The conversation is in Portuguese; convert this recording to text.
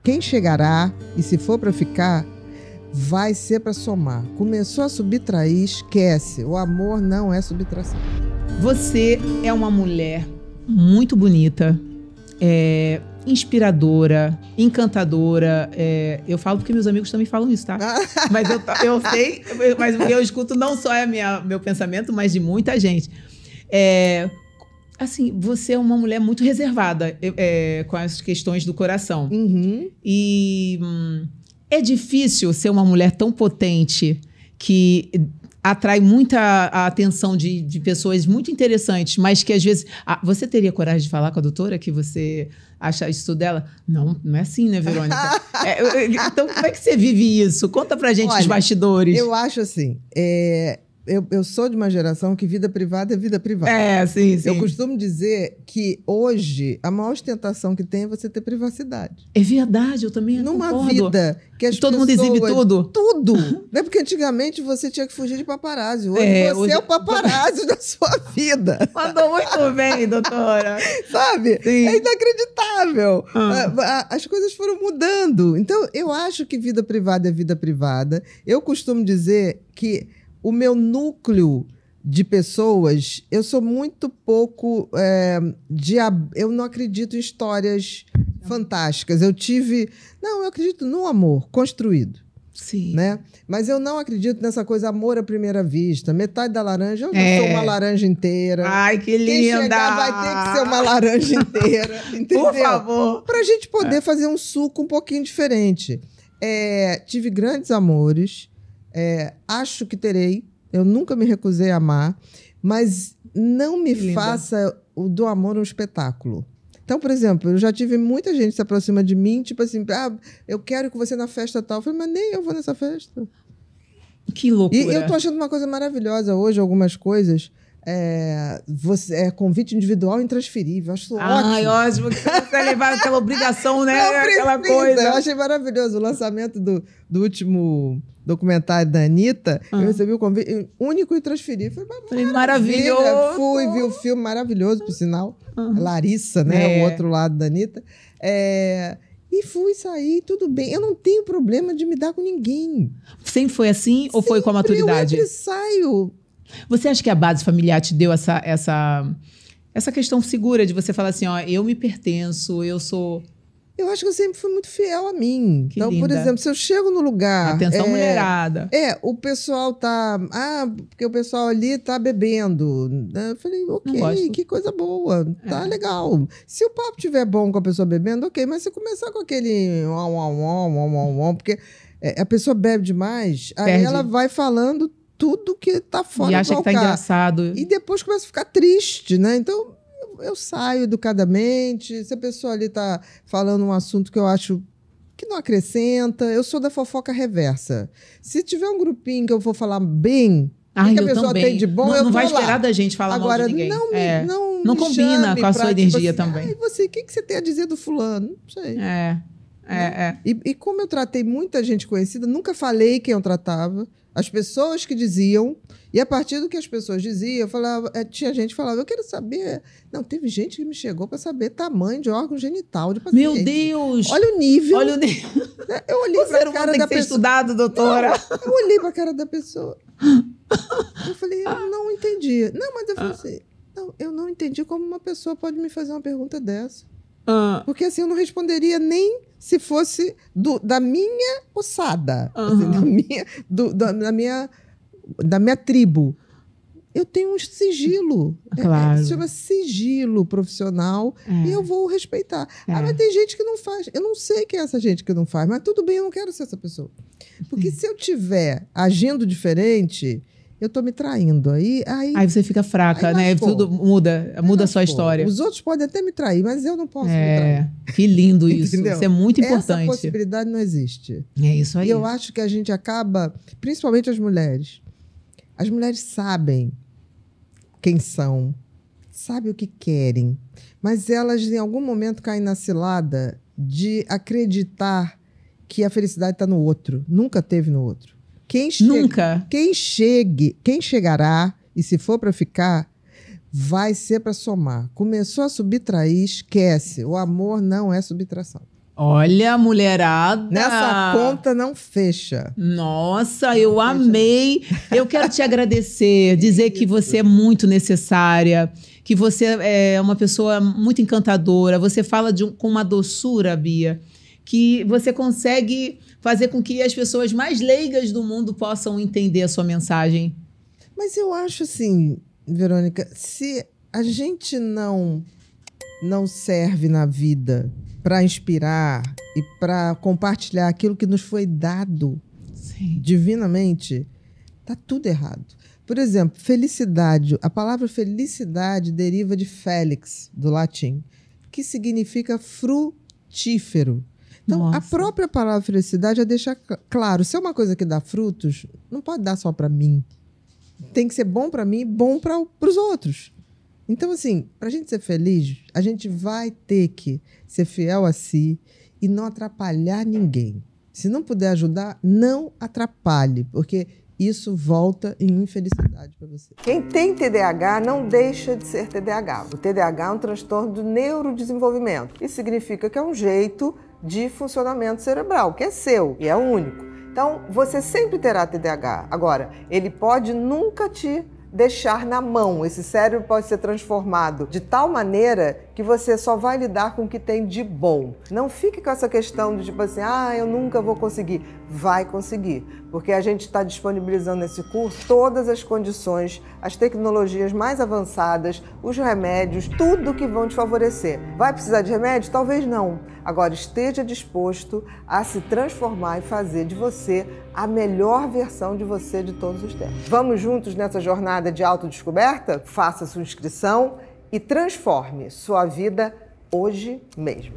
Quem chegará, e se for para ficar, vai ser para somar. Começou a subtrair, esquece. O amor não é subtração. Você é uma mulher muito bonita, inspiradora, encantadora. Eu falo porque meus amigos também falam isso, tá? Mas eu sei, mas eu escuto não só meu pensamento, mas de muita gente. Assim, você é uma mulher muito reservada com as questões do coração. Uhum. E é difícil ser uma mulher tão potente que atrai muita atenção de pessoas muito interessantes, mas que às vezes... você teria coragem de falar com a doutora que você acha isso dela? Não, não é assim, né, Verônica? Então, como é que você vive isso? Conta pra gente os bastidores. Eu acho assim... Eu sou de uma geração que vida privada é vida privada. Sim. Eu costumo dizer que hoje a maior ostentação que tem é você ter privacidade. É verdade, eu também Numa concordo. Vida que as todo mundo exibe tudo? Tudo. Não é porque antigamente você tinha que fugir de paparazzi. Hoje você é o paparazzi da sua vida. Mandou muito bem, doutora. Sabe? Sim. É inacreditável. As coisas foram mudando. Então, eu acho que vida privada é vida privada. Eu costumo dizer que o meu núcleo de pessoas, eu sou muito pouco... eu não acredito em histórias fantásticas. Eu acredito no amor construído. Sim. Né? Mas eu não acredito nessa coisa amor à primeira vista. Metade da laranja, eu já sou uma laranja inteira. Ai, que linda! Quem chegar vai ter que ser uma laranja inteira. Entendeu? Por favor. Pra gente poder fazer um suco um pouquinho diferente. Tive grandes amores. Acho que terei. Eu nunca me recusei a amar. Mas não me faça do amor um espetáculo. Então, por exemplo, eu já tive muita gente que se aproxima de mim, tipo assim, eu quero que você na festa tal. Eu falei, mas nem eu vou nessa festa. Que loucura. E eu tô achando uma coisa maravilhosa hoje, algumas coisas. Convite individual intransferível. Acho ótimo. Ai, ótimo. Que você levar aquela obrigação, né? Não precisa. Aquela coisa. Eu achei maravilhoso. O lançamento do último documentário da Anitta, eu recebi o convite único e transferível. Falei, maravilhoso. Fui, vi o filme maravilhoso, por sinal. Larissa, né? O outro lado da Anitta. E fui sair, tudo bem. Eu não tenho problema de me dar com ninguém. Sempre foi assim ou foi com a maturidade? Eu entro e saio. Você acha que a base familiar te deu essa questão segura de você falar assim, eu me pertenço, eu sou... Eu acho que eu sempre fui muito fiel a mim. Que então, linda. Por exemplo, se eu chego no lugar... Atenção, mulherada. O pessoal tá... porque o pessoal ali tá bebendo. Eu falei, ok, que coisa boa. Tá legal. Se o papo estiver bom com a pessoa bebendo, ok. Mas se começar com aquele... porque a pessoa bebe demais, aí ela vai falando tudo que tá fora do alcance. E acha que tá engraçado. E depois começa a ficar triste, né? Então... Eu saio educadamente. Se a pessoa ali está falando um assunto que eu acho que não acrescenta, eu sou da fofoca reversa. Se tiver um grupinho que eu vou falar bem, que a pessoa tem de bom, eu não tô vai lá. esperar da gente falar mal de ninguém. Não combina com a sua energia também. E você, o que você tem a dizer do fulano? Não sei. E como eu tratei muita gente conhecida, nunca falei quem eu tratava. As pessoas que diziam, e a partir do que as pessoas diziam, eu falava, tinha gente que falava, eu quero saber. Não, teve gente que me chegou para saber tamanho de órgão genital de paciente. Meu Deus! Olha o nível. Eu olhei para a cara da pessoa. Estudado, doutora. Não, eu olhei para a cara da pessoa. Eu falei, eu não entendi. Não, mas eu falei assim, eu não entendi como uma pessoa pode me fazer uma pergunta dessa. Porque assim, eu não responderia nem se fosse da minha ossada, assim, da minha tribo. Eu tenho um sigilo. Claro. Se chama sigilo profissional e eu vou respeitar. Mas tem gente que não faz. Eu não sei quem é essa gente que não faz, mas tudo bem, eu não quero ser essa pessoa. Porque se eu estiver agindo diferente... Eu tô me traindo. Aí você fica fraca, né? Tudo muda a sua história. Os outros podem até me trair, mas eu não posso me trair. Que lindo isso. Entendeu? Isso é muito importante. Essa possibilidade não existe. É isso aí. E eu acho que a gente acaba, principalmente as mulheres sabem quem são, sabem o que querem, mas elas em algum momento caem na cilada de acreditar que a felicidade está no outro. Nunca teve no outro. Nunca. Quem chegará, e se for para ficar, vai ser para somar. Começou a subtrair, esquece. O amor não é subtração. Olha, mulherada. Nessa conta não fecha. Nossa, eu amei. Eu quero te agradecer, dizer que você é muito necessária, que você é uma pessoa muito encantadora. Você fala com uma doçura, Bia, que você consegue fazer com que as pessoas mais leigas do mundo possam entender a sua mensagem. Mas eu acho assim, Verônica, se a gente não serve na vida para inspirar e para compartilhar aquilo que nos foi dado divinamente, tá tudo errado. Por exemplo, felicidade. A palavra felicidade deriva de félix, do latim, que significa frutífero. Então, Nossa. A própria palavra felicidade já deixa claro, se é uma coisa que dá frutos, não pode dar só para mim. Tem que ser bom para mim e bom para os outros. Então, assim, para a gente ser feliz, a gente vai ter que ser fiel a si e não atrapalhar ninguém. Se não puder ajudar, não atrapalhe, porque isso volta em infelicidade para você. Quem tem TDAH não deixa de ser TDAH. O TDAH é um transtorno do neurodesenvolvimento. Isso significa que é um jeito de funcionamento cerebral, que é seu e é único. Então, você sempre terá TDAH. Agora, ele pode nunca te deixar na mão. Esse cérebro pode ser transformado de tal maneira que você só vai lidar com o que tem de bom. Não fique com essa questão de tipo assim, eu nunca vou conseguir. Vai conseguir, porque a gente está disponibilizando nesse curso todas as condições, as tecnologias mais avançadas, os remédios, tudo que vão te favorecer. Vai precisar de remédio? Talvez não. Agora, esteja disposto a se transformar e fazer de você a melhor versão de você de todos os tempos. Vamos juntos nessa jornada de autodescoberta? Faça sua inscrição e transforme sua vida hoje mesmo.